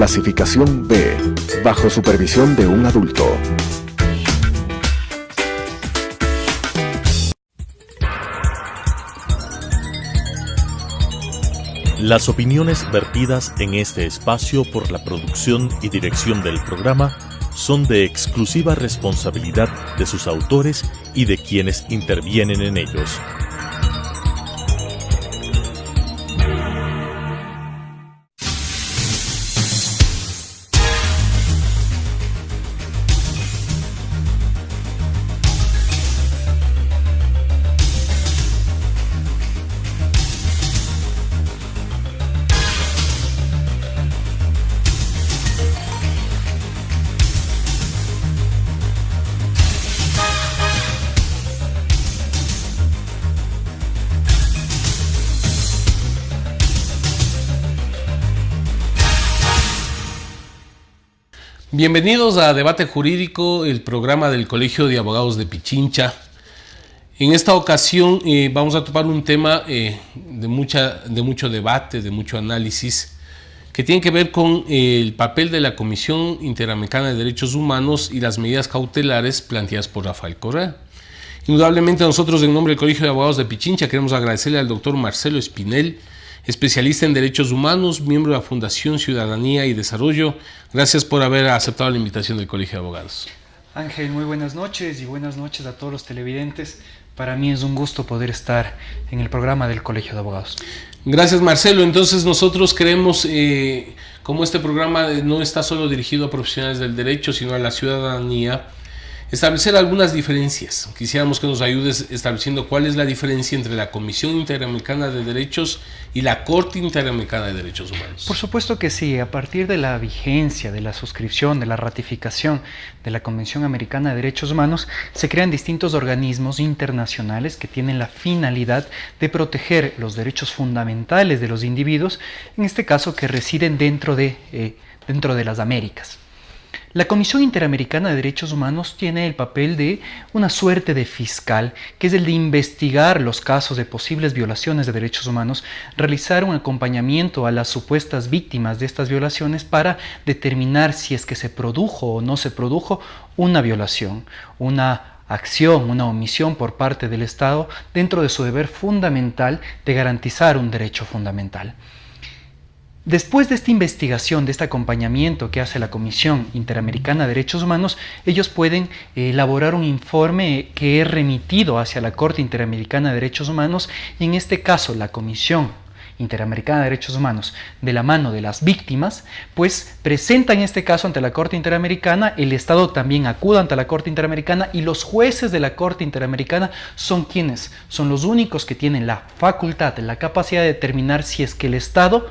Clasificación B, bajo supervisión de un adulto. Las opiniones vertidas en este espacio por la producción y dirección del programa son de exclusiva responsabilidad de sus autores y de quienes intervienen en ellos. Bienvenidos a Debate Jurídico, el programa del Colegio de Abogados de Pichincha. En esta ocasión vamos a topar un tema de mucho debate, de mucho análisis, que tiene que ver con el papel de la Comisión Interamericana de Derechos Humanos y las medidas cautelares planteadas por Rafael Correa. Indudablemente nosotros, en nombre del Colegio de Abogados de Pichincha, queremos agradecerle al doctor Marcelo Espinel, especialista en derechos humanos, miembro de la Fundación Ciudadanía y Desarrollo. Gracias por haber aceptado la invitación del Colegio de Abogados. Ángel, muy buenas noches y buenas noches a todos los televidentes. Para mí es un gusto poder estar en el programa del Colegio de Abogados. Gracias, Marcelo. Entonces nosotros queremos, como este programa no está solo dirigido a profesionales del derecho, sino a la ciudadanía, establecer algunas diferencias. Quisiéramos que nos ayudes estableciendo cuál es la diferencia entre la Comisión Interamericana de Derechos y la Corte Interamericana de Derechos Humanos. Por supuesto que sí. A partir de la vigencia, de la suscripción, de la ratificación de la Convención Americana de Derechos Humanos, se crean distintos organismos internacionales que tienen la finalidad de proteger los derechos fundamentales de los individuos, en este caso que residen dentro de las Américas. La Comisión Interamericana de Derechos Humanos tiene el papel de una suerte de fiscal, que es el de investigar los casos de posibles violaciones de derechos humanos, realizar un acompañamiento a las supuestas víctimas de estas violaciones para determinar si es que se produjo o no se produjo una violación, una acción, una omisión por parte del Estado dentro de su deber fundamental de garantizar un derecho fundamental. Después de esta investigación, de este acompañamiento que hace la Comisión Interamericana de Derechos Humanos, ellos pueden elaborar un informe que es remitido hacia la Corte Interamericana de Derechos Humanos, y en este caso la Comisión Interamericana de Derechos Humanos, de la mano de las víctimas, pues presenta en este caso ante la Corte Interamericana, el Estado también acude ante la Corte Interamericana y los jueces de la Corte Interamericana son quienes son los únicos que tienen la facultad, la capacidad de determinar si es que el Estado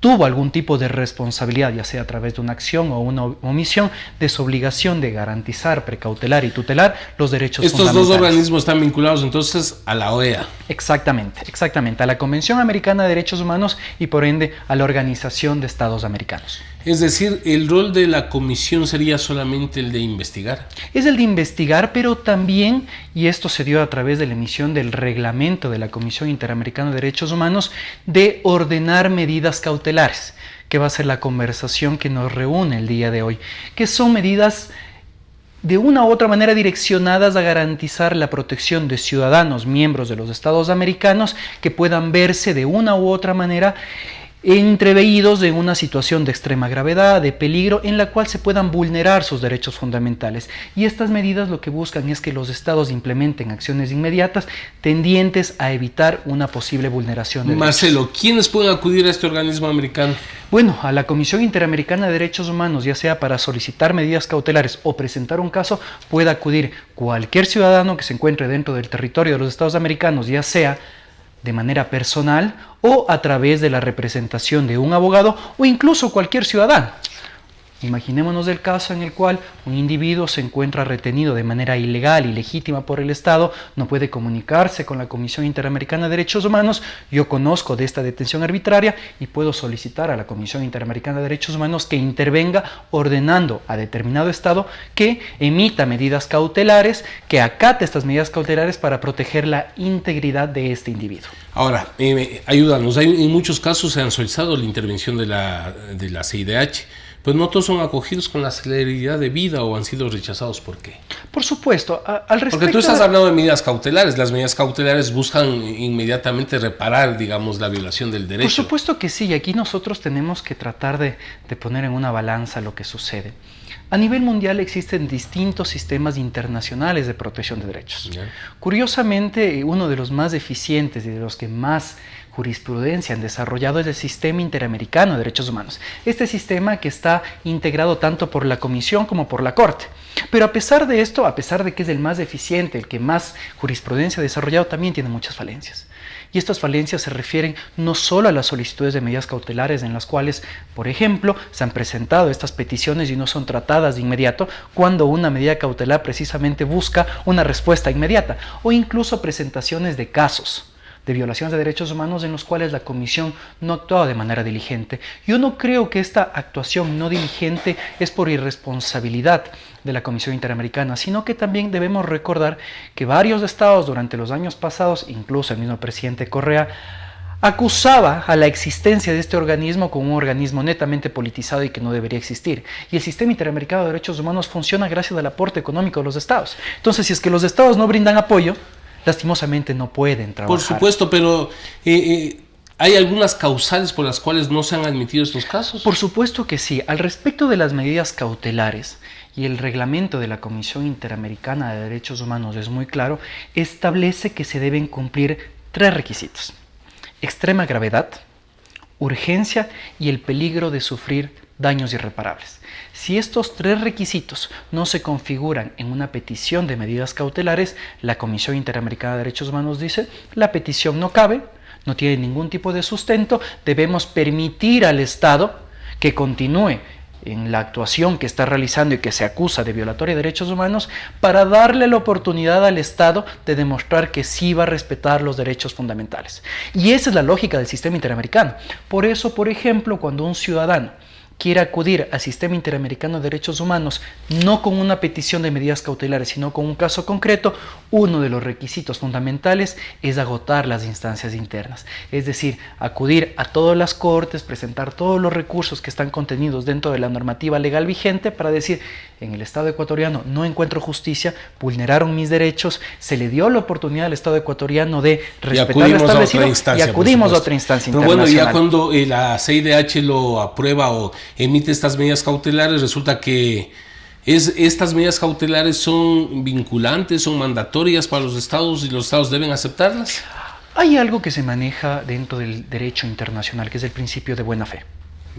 tuvo algún tipo de responsabilidad, ya sea a través de una acción o una omisión, de su obligación de garantizar, precautelar y tutelar los derechos fundamentales. Estos dos organismos están vinculados entonces a la OEA. Exactamente, a la Convención Americana de Derechos Humanos y por ende a la Organización de Estados Americanos. Es decir, el rol de la comisión sería solamente el de investigar. Es el de investigar, pero también, y esto se dio a través de la emisión del reglamento de la Comisión Interamericana de Derechos Humanos, de ordenar medidas cautelares, que va a ser la conversación que nos reúne el día de hoy, que son medidas de una u otra manera direccionadas a garantizar la protección de ciudadanos, miembros de los Estados americanos, que puedan verse de una u otra manera entreveídos en una situación de extrema gravedad, de peligro, en la cual se puedan vulnerar sus derechos fundamentales. Y estas medidas lo que buscan es que los estados implementen acciones inmediatas tendientes a evitar una posible vulneración de Marcelo, derechos. ¿quiénes pueden acudir a este organismo americano? Bueno, a la Comisión Interamericana de Derechos Humanos, ya sea para solicitar medidas cautelares o presentar un caso, puede acudir cualquier ciudadano que se encuentre dentro del territorio de los Estados americanos, ya sea de manera personal o a través de la representación de un abogado o incluso cualquier ciudadano. Imaginémonos el caso en el cual un individuo se encuentra retenido de manera ilegal y legítima por el Estado, no puede comunicarse con la Comisión Interamericana de Derechos Humanos. Yo conozco de esta detención arbitraria y puedo solicitar a la Comisión Interamericana de Derechos Humanos que intervenga ordenando a determinado Estado que emita medidas cautelares, que acate estas medidas cautelares para proteger la integridad de este individuo. Ahora, ayúdanos. En muchos casos se han solicitado la intervención de la CIDH, pues no todos son acogidos con la celeridad debida o han sido rechazados. ¿Por qué? Por supuesto, al respecto... Porque tú estás hablando de medidas cautelares. Las medidas cautelares buscan inmediatamente reparar, digamos, la violación del derecho. Por supuesto que sí, y aquí nosotros tenemos que tratar de poner en una balanza lo que sucede. A nivel mundial existen distintos sistemas internacionales de protección de derechos. Yeah. Curiosamente, uno de los más eficientes y de los que más jurisprudencia han desarrollado es el Sistema Interamericano de Derechos Humanos. Este sistema que está integrado tanto por la Comisión como por la Corte. Pero a pesar de esto, a pesar de que es el más eficiente, el que más jurisprudencia ha desarrollado, también tiene muchas falencias. Y estas falencias se refieren no solo a las solicitudes de medidas cautelares en las cuales, por ejemplo, se han presentado estas peticiones y no son tratadas de inmediato, cuando una medida cautelar precisamente busca una respuesta inmediata, o incluso presentaciones de casos de violaciones de derechos humanos en los cuales la Comisión no ha actuado de manera diligente. Yo no creo que esta actuación no diligente es por irresponsabilidad de la Comisión Interamericana, sino que también debemos recordar que varios estados durante los años pasados, incluso el mismo presidente Correa, acusaba a la existencia de este organismo como un organismo netamente politizado y que no debería existir. Y el Sistema Interamericano de Derechos Humanos funciona gracias al aporte económico de los estados. Entonces, si es que los estados no brindan apoyo, lastimosamente no pueden trabajar. Por supuesto, pero ¿hay algunas causales por las cuales no se han admitido estos casos? Por supuesto que sí. Al respecto de las medidas cautelares y el reglamento de la Comisión Interamericana de Derechos Humanos es muy claro, establece que se deben cumplir 3 requisitos: extrema gravedad, urgencia y el peligro de sufrir daños irreparables. Si estos 3 requisitos no se configuran en una petición de medidas cautelares, la Comisión Interamericana de Derechos Humanos dice: la petición no cabe, no tiene ningún tipo de sustento, debemos permitir al Estado que continúe en la actuación que está realizando y que se acusa de violatoria de derechos humanos, para darle la oportunidad al Estado de demostrar que sí va a respetar los derechos fundamentales. Y esa es la lógica del sistema interamericano. Por eso, por ejemplo, cuando un ciudadano quiere acudir al Sistema Interamericano de Derechos Humanos no con una petición de medidas cautelares, sino con un caso concreto, uno de los requisitos fundamentales es agotar las instancias internas. Es decir, acudir a todas las cortes, presentar todos los recursos que están contenidos dentro de la normativa legal vigente para decir: en el Estado ecuatoriano no encuentro justicia, vulneraron mis derechos, se le dio la oportunidad al Estado ecuatoriano de respetar lo establecido y acudimos a otra instancia internacional. Pero bueno, ya cuando la CIDH lo aprueba o emite estas medidas cautelares, resulta que estas medidas cautelares son vinculantes, son mandatorias para los estados y los estados deben aceptarlas. Hay algo que se maneja dentro del derecho internacional, que es el principio de buena fe.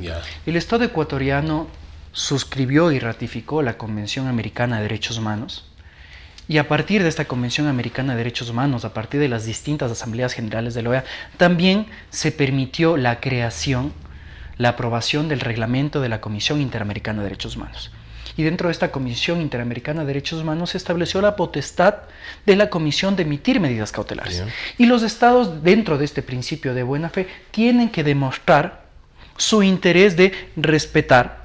Ya. El Estado ecuatoriano suscribió y ratificó la Convención Americana de Derechos Humanos, y a partir de esta Convención Americana de Derechos Humanos, a partir de las distintas asambleas generales de la OEA, también se permitió la creación, la aprobación del reglamento de la Comisión Interamericana de Derechos Humanos. Y dentro de esta Comisión Interamericana de Derechos Humanos se estableció la potestad de la Comisión de emitir medidas cautelares. Bien. Y los estados, dentro de este principio de buena fe, tienen que demostrar su interés de respetar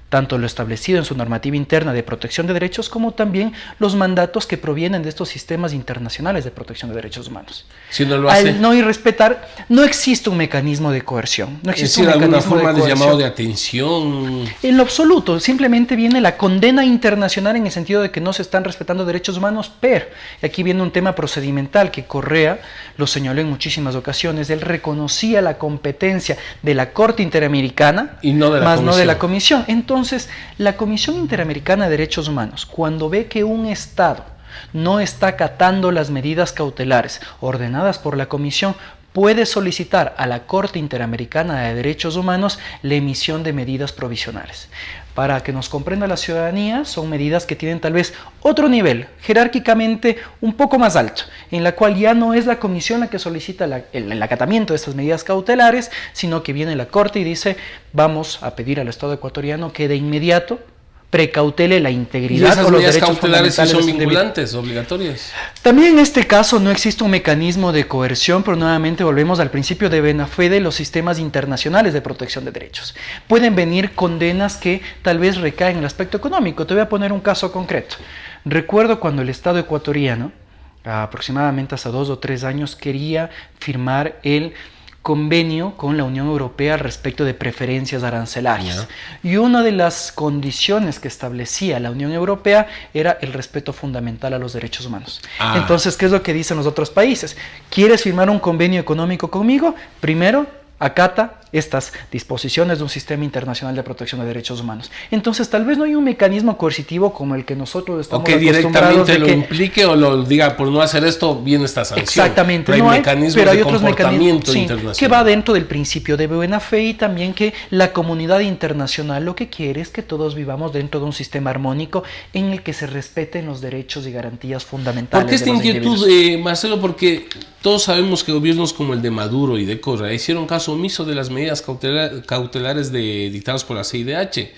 tanto lo establecido en su normativa interna de protección de derechos como también los mandatos que provienen de estos sistemas internacionales de protección de derechos humanos. Si no lo hace, al no irrespetar, no existe un mecanismo de coerción. No existe un mecanismo alguna forma de llamado de atención. En lo absoluto, simplemente viene la condena internacional en el sentido de que no se están respetando derechos humanos, pero aquí viene un tema procedimental que Correa lo señaló en muchísimas ocasiones. Él reconocía la competencia de la Corte Interamericana, y no de la más Comisión. No de la Comisión. Entonces, la Comisión Interamericana de Derechos Humanos, cuando ve que un Estado no está acatando las medidas cautelares ordenadas por la Comisión, puede solicitar a la Corte Interamericana de Derechos Humanos la emisión de medidas provisionales. para que nos comprenda la ciudadanía, son medidas que tienen tal vez otro nivel, jerárquicamente un poco más alto, en la cual ya no es la comisión la que solicita el acatamiento de estas medidas cautelares, sino que viene la Corte y dice, vamos a pedir al Estado ecuatoriano que de inmediato precautele la integridad o los derechos cautelares fundamentales. ¿Son vinculantes, obligatorias? También en este caso no existe un mecanismo de coerción, pero nuevamente volvemos al principio de buena fe de los sistemas internacionales de protección de derechos. Pueden venir condenas que tal vez recaen en el aspecto económico. Te voy a poner un caso concreto. Recuerdo cuando el Estado ecuatoriano, aproximadamente hace 2 o 3 años, quería firmar el convenio con la Unión Europea respecto de preferencias arancelarias. Y una de las condiciones que establecía la Unión Europea era el respeto fundamental a los derechos humanos. Entonces, ¿qué es lo que dicen los otros países? ¿Quieres firmar un convenio económico conmigo? Primero, acata estas disposiciones de un sistema internacional de protección de derechos humanos. Entonces, tal vez no hay un mecanismo coercitivo como el que nosotros estamos acostumbrados. O que directamente lo implique o lo diga, por no hacer esto, viene esta sanción. Exactamente. Pero hay mecanismos de comportamiento internacional. Que va dentro del principio de buena fe y también que la comunidad internacional lo que quiere es que todos vivamos dentro de un sistema armónico en el que se respeten los derechos y garantías fundamentales. ¿Por qué esta inquietud, Marcelo? Porque todos sabemos que gobiernos como el de Maduro y de Correa hicieron caso omiso de las medidas cautelares dictadas por la CIDH.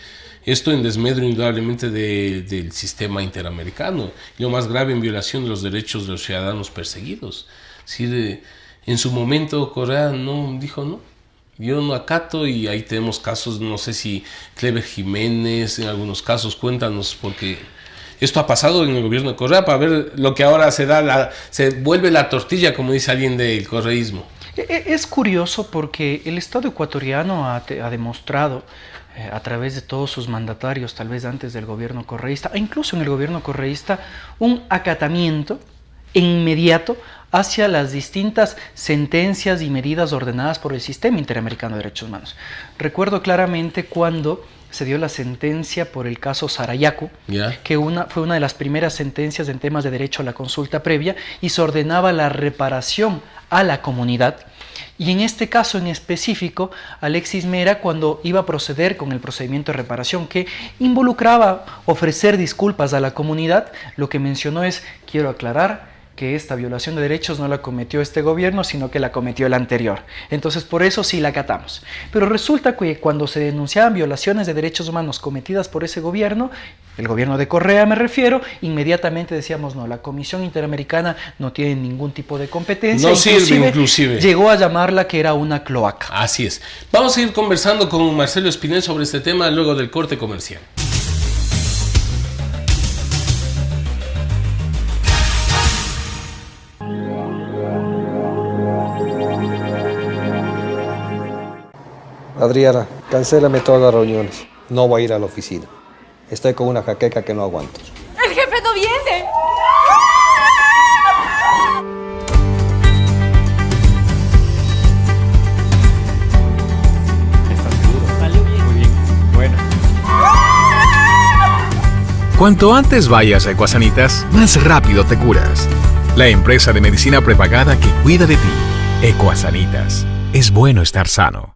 Esto en desmedro indudablemente del sistema interamericano. Y lo más grave, en violación de los derechos de los ciudadanos perseguidos. En su momento Correa no dijo no. Yo no acato, y ahí tenemos casos, no sé si Clever Jiménez, en algunos casos, cuéntanos, porque esto ha pasado en el gobierno de Correa, para ver lo que ahora se vuelve la tortilla, como dice alguien del correísmo. Es curioso porque el Estado ecuatoriano ha demostrado a través de todos sus mandatarios, tal vez antes del gobierno correísta, e incluso en el gobierno correísta, un acatamiento inmediato hacia las distintas sentencias y medidas ordenadas por el Sistema Interamericano de Derechos Humanos. Recuerdo claramente cuando se dio la sentencia por el caso Sarayaku, que fue una de las primeras sentencias en temas de derecho a la consulta previa, y se ordenaba la reparación a la comunidad. Y en este caso en específico, Alexis Mera, cuando iba a proceder con el procedimiento de reparación que involucraba ofrecer disculpas a la comunidad, lo que mencionó es: quiero aclarar que esta violación de derechos no la cometió este gobierno, sino que la cometió el anterior. Entonces, por eso sí la acatamos. Pero resulta que cuando se denunciaban violaciones de derechos humanos cometidas por ese gobierno, el gobierno de Correa me refiero, inmediatamente decíamos: no, la Comisión Interamericana no tiene ningún tipo de competencia. No sirve, inclusive. Llegó a llamarla que era una cloaca. Así es. Vamos a ir conversando con Marcelo Espinel sobre este tema luego del corte comercial. Adriana, cancélame todas las reuniones. No voy a ir a la oficina. Estoy con una jaqueca que no aguanto. ¡El jefe no viene! ¿Estás seguro? Salió bien. Muy bien. Bueno. Cuanto antes vayas a Ecuasanitas, más rápido te curas. La empresa de medicina prepagada que cuida de ti. Ecuasanitas. Es bueno estar sano.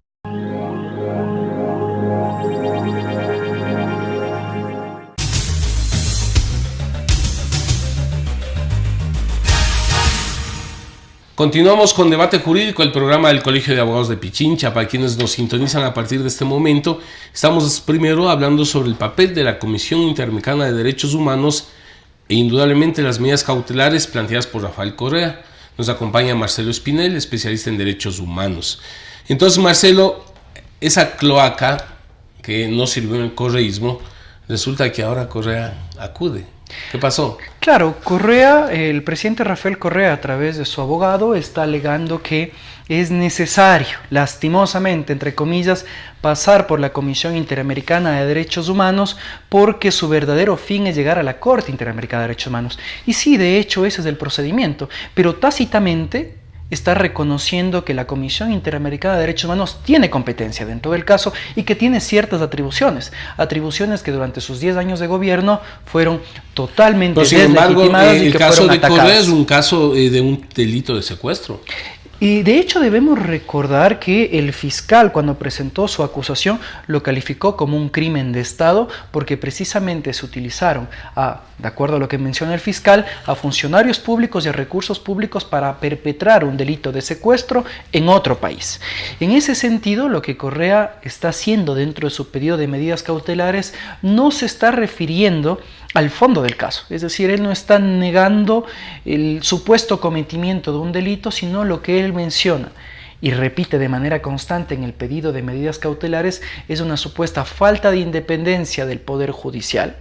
Continuamos con Debate Jurídico, el programa del Colegio de Abogados de Pichincha. Para quienes nos sintonizan a partir de este momento, estamos primero hablando sobre el papel de la Comisión Interamericana de Derechos Humanos e indudablemente las medidas cautelares planteadas por Rafael Correa. Nos acompaña Marcelo Espinel, especialista en derechos humanos. Entonces, Marcelo, esa cloaca que no sirvió en el correísmo, resulta que ahora Correa acude. ¿Qué pasó? Claro, Correa, el presidente Rafael Correa, a través de su abogado, está alegando que es necesario, lastimosamente, entre comillas, pasar por la Comisión Interamericana de Derechos Humanos porque su verdadero fin es llegar a la Corte Interamericana de Derechos Humanos. Y sí, de hecho, ese es el procedimiento, pero tácitamente está reconociendo que la Comisión Interamericana de Derechos Humanos tiene competencia dentro del caso y que tiene ciertas atribuciones que durante sus 10 años de gobierno fueron totalmente deslegitimadas y que fueron atacadas. El caso de Correa es un caso de un delito de secuestro. Y de hecho debemos recordar que el fiscal, cuando presentó su acusación, lo calificó como un crimen de Estado porque precisamente se utilizaron, de acuerdo a lo que menciona el fiscal, a funcionarios públicos y a recursos públicos para perpetrar un delito de secuestro en otro país. En ese sentido, lo que Correa está haciendo dentro de su pedido de medidas cautelares no se está refiriendo al fondo del caso, es decir, él no está negando el supuesto cometimiento de un delito, sino lo que él menciona y repite de manera constante en el pedido de medidas cautelares es una supuesta falta de independencia del Poder Judicial,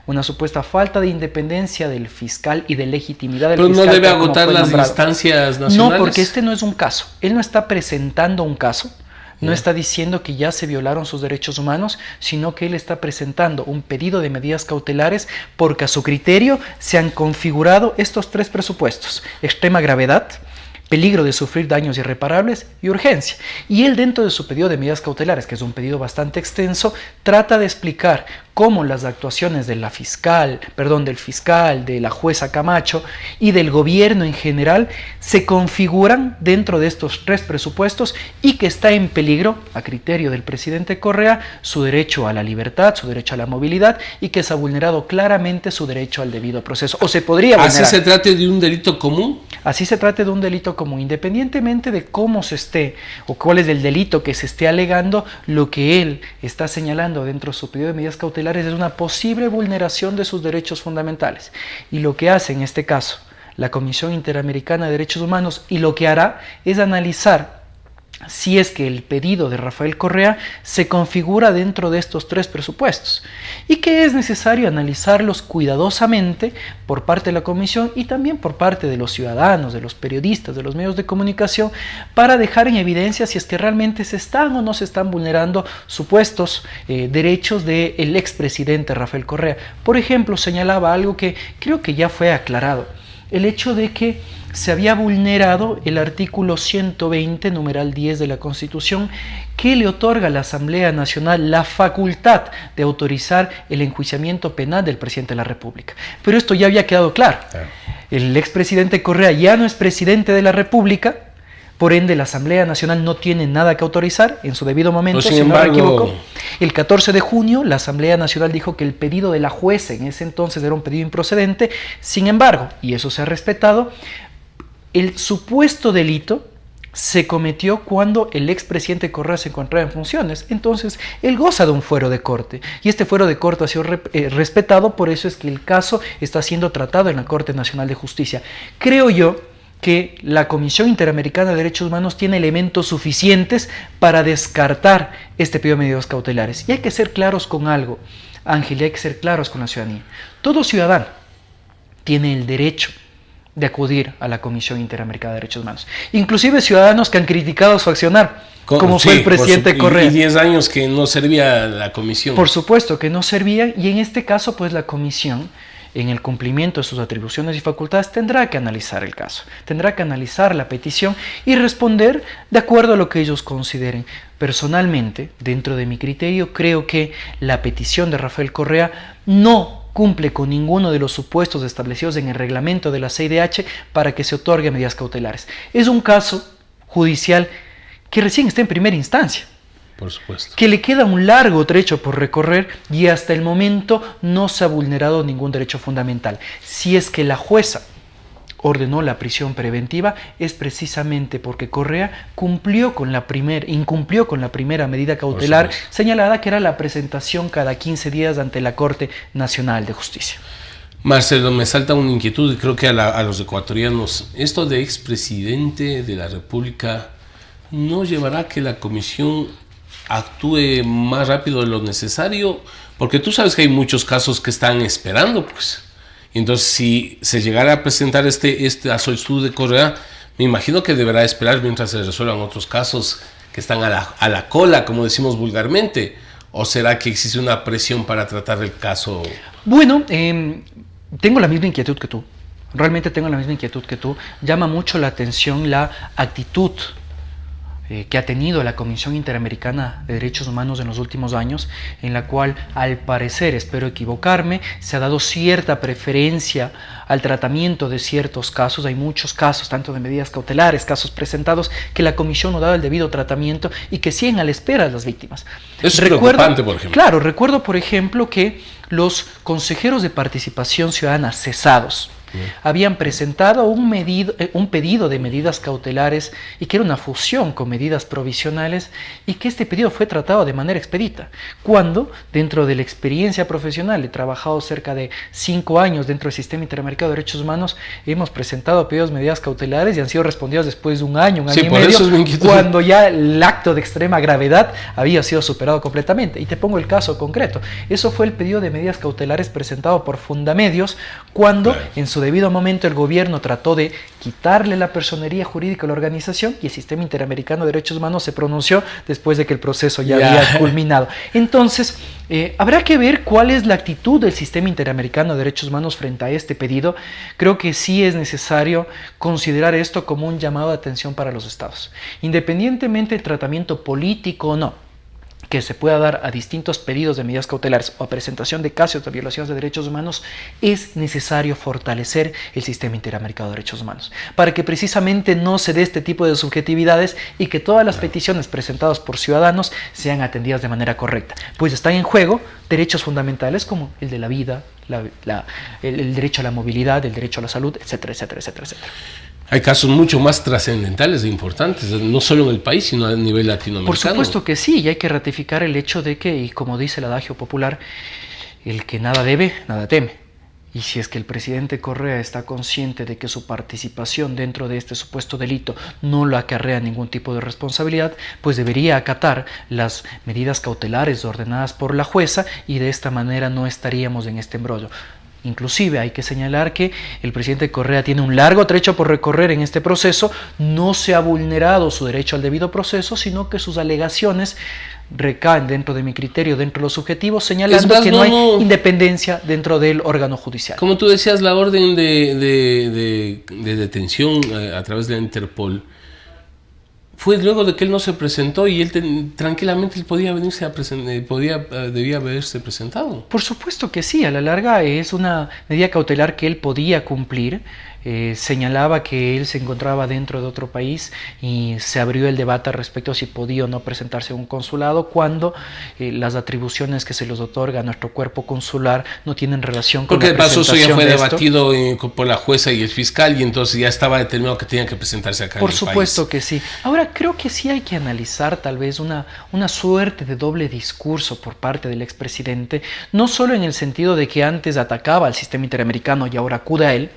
una supuesta falta de independencia del fiscal y de legitimidad del fiscal. Pero no debe agotar las instancias nacionales. No, porque este no es un caso, él no está presentando un caso. No está diciendo que ya se violaron sus derechos humanos, sino que él está presentando un pedido de medidas cautelares porque a su criterio se han configurado estos 3 presupuestos: extrema gravedad, peligro de sufrir daños irreparables y urgencia. Y él, dentro de su pedido de medidas cautelares, que es un pedido bastante extenso, trata de explicar cómo las actuaciones del fiscal, de la jueza Camacho y del gobierno en general se configuran dentro de estos 3 presupuestos y que está en peligro, a criterio del presidente Correa, su derecho a la libertad, su derecho a la movilidad y que se ha vulnerado claramente su derecho al debido proceso. O se podría vulnerar. ¿Así se trate de un delito común? Así se trate de un delito común, independientemente de cómo se esté o cuál es el delito que se esté alegando, lo que él está señalando dentro de su pedido de medidas cautelares es una posible vulneración de sus derechos fundamentales. Y lo que hace en este caso la Comisión Interamericana de Derechos Humanos y lo que hará es analizar si es que el pedido de Rafael Correa se configura dentro de estos 3 presupuestos y que es necesario analizarlos cuidadosamente por parte de la Comisión y también por parte de los ciudadanos, de los periodistas, de los medios de comunicación, para dejar en evidencia si es que realmente se están o no se están vulnerando supuestos derechos del expresidente Rafael Correa. Por ejemplo, señalaba algo que creo que ya fue aclarado, el hecho de que se había vulnerado el artículo 120, numeral 10 de la Constitución, que le otorga a la Asamblea Nacional la facultad de autorizar el enjuiciamiento penal del presidente de la República. Pero esto ya había quedado claro. El expresidente Correa ya no es presidente de la República, por ende la Asamblea Nacional no tiene nada que autorizar en su debido momento, sin embargo, no me equivoco. El 14 de junio la Asamblea Nacional dijo que el pedido de la jueza en ese entonces era un pedido improcedente, sin embargo, y eso se ha respetado, el supuesto delito se cometió cuando el expresidente Correa se encontraba en funciones. Entonces, él goza de un fuero de corte. Y este fuero de corte ha sido respetado, por eso es que el caso está siendo tratado en la Corte Nacional de Justicia. Creo yo que la Comisión Interamericana de Derechos Humanos tiene elementos suficientes para descartar este pedido de medidas cautelares. Y hay que ser claros con algo, Ángel, y hay que ser claros con la ciudadanía. Todo ciudadano tiene el derecho de acudir a la Comisión Interamericana de Derechos Humanos. Inclusive ciudadanos que han criticado su accionar, como fue el presidente Correa. Y 10 años que no servía la comisión. Por supuesto que no servía, y en este caso, pues la comisión, en el cumplimiento de sus atribuciones y facultades, tendrá que analizar el caso, tendrá que analizar la petición y responder de acuerdo a lo que ellos consideren. Personalmente, dentro de mi criterio, creo que la petición de Rafael Correa no cumple con ninguno de los supuestos establecidos en el reglamento de la CIDH para que se otorguen medidas cautelares. Es un caso judicial que recién está en primera instancia. Por supuesto. Que le queda un largo trecho por recorrer y hasta el momento no se ha vulnerado ningún derecho fundamental. Si es que la jueza ordenó la prisión preventiva, es precisamente porque Correa incumplió con la primera medida cautelar señalada, que era la presentación cada 15 días ante la Corte Nacional de Justicia. Marcelo, me salta una inquietud y creo que a los ecuatorianos, esto de expresidente de la República no llevará a que la comisión actúe más rápido de lo necesario, porque tú sabes que hay muchos casos que están esperando, pues. Entonces, si se llegara a presentar esta solicitud de Correa, me imagino que deberá esperar mientras se resuelvan otros casos que están a la cola, como decimos vulgarmente. ¿O será que existe una presión para tratar el caso? Bueno, tengo la misma inquietud que tú. Realmente tengo la misma inquietud que tú. Llama mucho la atención la actitud que ha tenido la Comisión Interamericana de Derechos Humanos en los últimos años, en la cual, al parecer, espero equivocarme, se ha dado cierta preferencia al tratamiento de ciertos casos. Hay muchos casos, tanto de medidas cautelares, casos presentados, que la Comisión no ha dado el debido tratamiento y que siguen a la espera de las víctimas. Es preocupante, por ejemplo. Claro, recuerdo, por ejemplo, que los consejeros de participación ciudadana cesados habían presentado un pedido de medidas cautelares y que era una fusión con medidas provisionales, y que este pedido fue tratado de manera expedita, cuando dentro de la experiencia profesional, he trabajado cerca de 5 años dentro del Sistema Interamericano de Derechos Humanos, hemos presentado pedidos de medidas cautelares y han sido respondidos después de un año y medio, cuando ya el acto de extrema gravedad había sido superado completamente. Y te pongo el caso concreto. Eso fue el pedido de medidas cautelares presentado por Fundamedios, cuando en su debido momento el gobierno trató de quitarle la personería jurídica a la organización, y el Sistema Interamericano de Derechos Humanos se pronunció después de que el proceso ya había culminado. Entonces, habrá que ver cuál es la actitud del Sistema Interamericano de Derechos Humanos frente a este pedido. Creo que sí es necesario considerar esto como un llamado de atención para los estados, independientemente del tratamiento político o no que se pueda dar a distintos pedidos de medidas cautelares o a presentación de casos de violaciones de derechos humanos. Es necesario fortalecer el Sistema Interamericano de Derechos Humanos para que precisamente no se dé este tipo de subjetividades y que todas las peticiones presentadas por ciudadanos sean atendidas de manera correcta, pues están en juego derechos fundamentales como el de la vida, el derecho a la movilidad, el derecho a la salud, etcétera, etcétera, etcétera, etcétera. Hay casos mucho más trascendentales e importantes, no solo en el país, sino a nivel latinoamericano. Por supuesto que sí, y hay que ratificar el hecho de que, y como dice el adagio popular, el que nada debe, nada teme. Y si es que el presidente Correa está consciente de que su participación dentro de este supuesto delito no lo acarrea ningún tipo de responsabilidad, pues debería acatar las medidas cautelares ordenadas por la jueza, y de esta manera no estaríamos en este embrollo. Inclusive hay que señalar que el presidente Correa tiene un largo trecho por recorrer en este proceso. No se ha vulnerado su derecho al debido proceso, sino que sus alegaciones recaen, dentro de mi criterio, dentro de los objetivos, señalando que no hay independencia dentro del órgano judicial. Como tú decías, la orden de detención a través de la Interpol fue luego de que él no se presentó, y él tranquilamente podía venirse a debía haberse presentado. Por supuesto que sí, a la larga es una medida cautelar que él podía cumplir. Señalaba que él se encontraba dentro de otro país y se abrió el debate respecto a si podía o no presentarse a un consulado, cuando las atribuciones que se les otorga a nuestro cuerpo consular no tienen relación con la presentación. Porque eso ya fue debatido por la jueza y el fiscal, y entonces ya estaba determinado que tenían que presentarse acá en el país. Por supuesto que sí. Ahora, creo que sí hay que analizar tal vez una suerte de doble discurso por parte del expresidente, no solo en el sentido de que antes atacaba al sistema interamericano y ahora acude a él,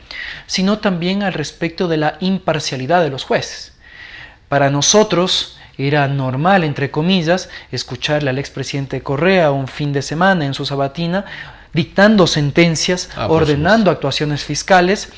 sino también al respecto de la imparcialidad de los jueces. Para nosotros era normal, entre comillas, escucharle al expresidente Correa un fin de semana en su sabatina dictando sentencias, ordenando actuaciones fiscales,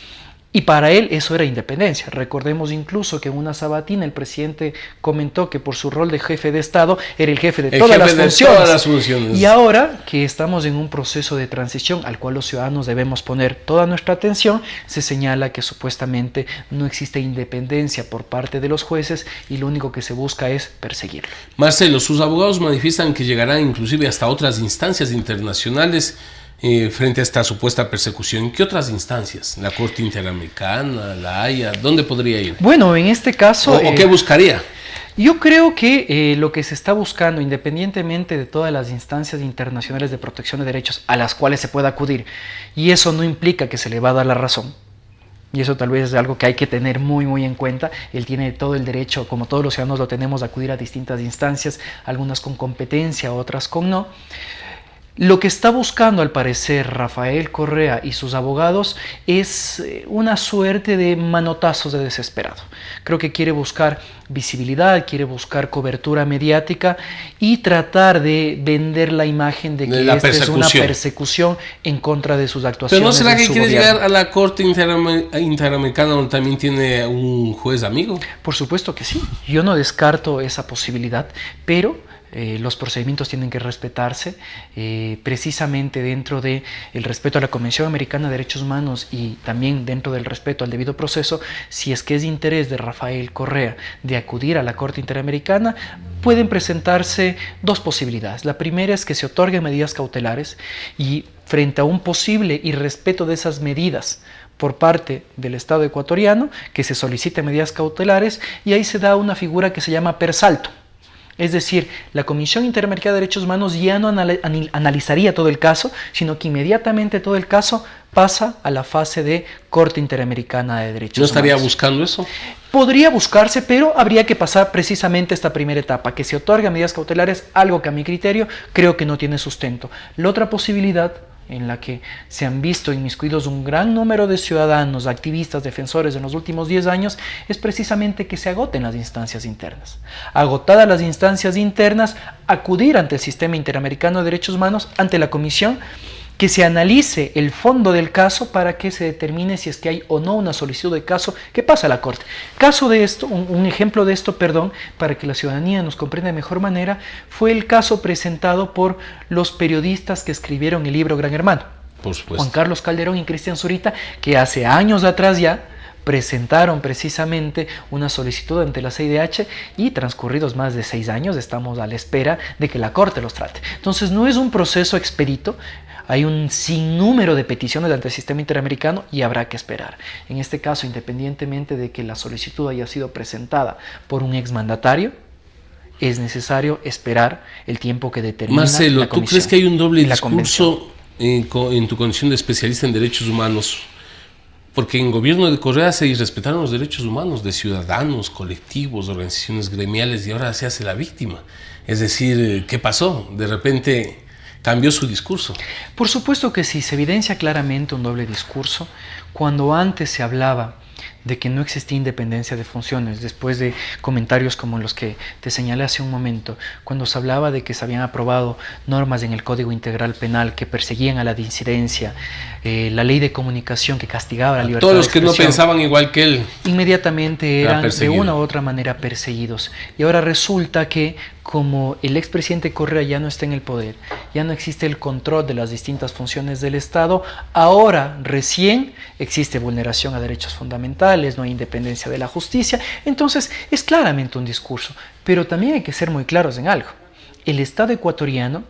y para él eso era independencia. Recordemos incluso que en una sabatina el presidente comentó que por su rol de jefe de Estado era el jefe de todas las funciones. Y ahora que estamos en un proceso de transición al cual los ciudadanos debemos poner toda nuestra atención, se señala que supuestamente no existe independencia por parte de los jueces y lo único que se busca es perseguirlo. Marcelo, sus abogados manifiestan que llegarán inclusive hasta otras instancias internacionales frente a esta supuesta persecución. ¿Qué otras instancias? ¿La Corte Interamericana, la Haya? ¿Dónde podría ir? Bueno, en este caso... ¿O qué buscaría? Yo creo que lo que se está buscando, independientemente de todas las instancias internacionales de protección de derechos a las cuales se pueda acudir, y eso no implica que se le va a dar la razón, y eso tal vez es algo que hay que tener muy muy en cuenta. Él tiene todo el derecho, como todos los ciudadanos lo tenemos, a acudir a distintas instancias, algunas con competencia, otras con no. Lo que está buscando, al parecer, Rafael Correa y sus abogados es una suerte de manotazos de desesperado. Creo que quiere buscar visibilidad, quiere buscar cobertura mediática y tratar de vender la imagen de que esta es una persecución en contra de sus actuaciones. ¿Pero no será que quiere llegar a la Corte Interamericana, donde también tiene un juez amigo? Por supuesto que sí. Yo no descarto esa posibilidad, pero los procedimientos tienen que respetarse, precisamente dentro del respeto a la Convención Americana de Derechos Humanos y también dentro del respeto al debido proceso. Si es que es de interés de Rafael Correa de acudir a la Corte Interamericana, pueden presentarse dos posibilidades. La primera es que se otorguen medidas cautelares y frente a un posible irrespeto de esas medidas por parte del Estado ecuatoriano, que se soliciten medidas cautelares, y ahí se da una figura que se llama persalto. Es decir, la Comisión Interamericana de Derechos Humanos ya no analizaría todo el caso, sino que inmediatamente todo el caso pasa a la fase de Corte Interamericana de Derechos Humanos. ¿No estaría buscando eso? Podría buscarse, pero habría que pasar precisamente esta primera etapa, que se otorguen medidas cautelares, algo que a mi criterio creo que no tiene sustento. La otra posibilidad, en la que se han visto inmiscuidos un gran número de ciudadanos, activistas, defensores en los últimos 10 años, es precisamente que se agoten las instancias internas. Agotadas las instancias internas, acudir ante el Sistema Interamericano de Derechos Humanos, ante la Comisión, que se analice el fondo del caso para que se determine si es que hay o no una solicitud de caso que pasa a la Corte. Caso de esto, un ejemplo de esto, para que la ciudadanía nos comprenda de mejor manera, fue el caso presentado por los periodistas que escribieron el libro Gran Hermano. Por supuesto. Juan Carlos Calderón y Cristian Zurita, que hace años atrás ya presentaron precisamente una solicitud ante la CIDH y transcurridos más de 6 años estamos a la espera de que la Corte los trate. Entonces no es un proceso expedito. Hay un sinnúmero de peticiones ante el Sistema Interamericano y habrá que esperar. En este caso, independientemente de que la solicitud haya sido presentada por un exmandatario, es necesario esperar el tiempo que determina Marcelo, la Comisión. ¿tú crees que hay un doble discurso en tu condición de especialista en derechos humanos? Porque en el gobierno de Correa se irrespetaron los derechos humanos de ciudadanos, colectivos, organizaciones gremiales, y ahora se hace la víctima. Es decir, ¿qué pasó? De repente cambió su discurso. Por supuesto que sí, se evidencia claramente un doble discurso. Cuando antes se hablaba de que no existía independencia de funciones, después de comentarios como los que te señalé hace un momento, cuando se hablaba de que se habían aprobado normas en el Código Integral Penal que perseguían a la disidencia, la ley de comunicación que castigaba la libertad de todos los que no pensaban igual que él, inmediatamente eran de una u otra manera perseguidos. Y ahora resulta que, como el expresidente Correa ya no está en el poder, ya no existe el control de las distintas funciones del Estado, ahora recién existe vulneración a derechos fundamentales, no hay independencia de la justicia. Entonces es claramente un discurso, pero también hay que ser muy claros en algo. El Estado ecuatoriano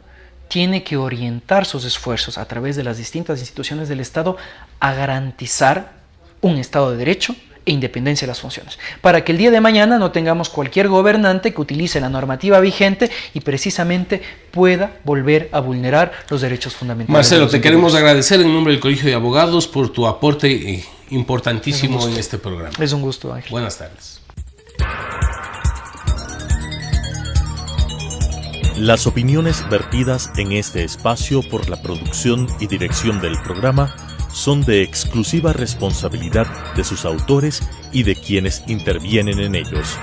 tiene que orientar sus esfuerzos a través de las distintas instituciones del Estado a garantizar un Estado de Derecho e independencia de las funciones, para que el día de mañana no tengamos cualquier gobernante que utilice la normativa vigente y precisamente pueda volver a vulnerar los derechos fundamentales. Marcelo, te queremos agradecer en nombre del Colegio de Abogados por tu aporte importantísimo en este programa. Es un gusto, Ángel. Buenas tardes. Las opiniones vertidas en este espacio por la producción y dirección del programa son de exclusiva responsabilidad de sus autores y de quienes intervienen en ellos.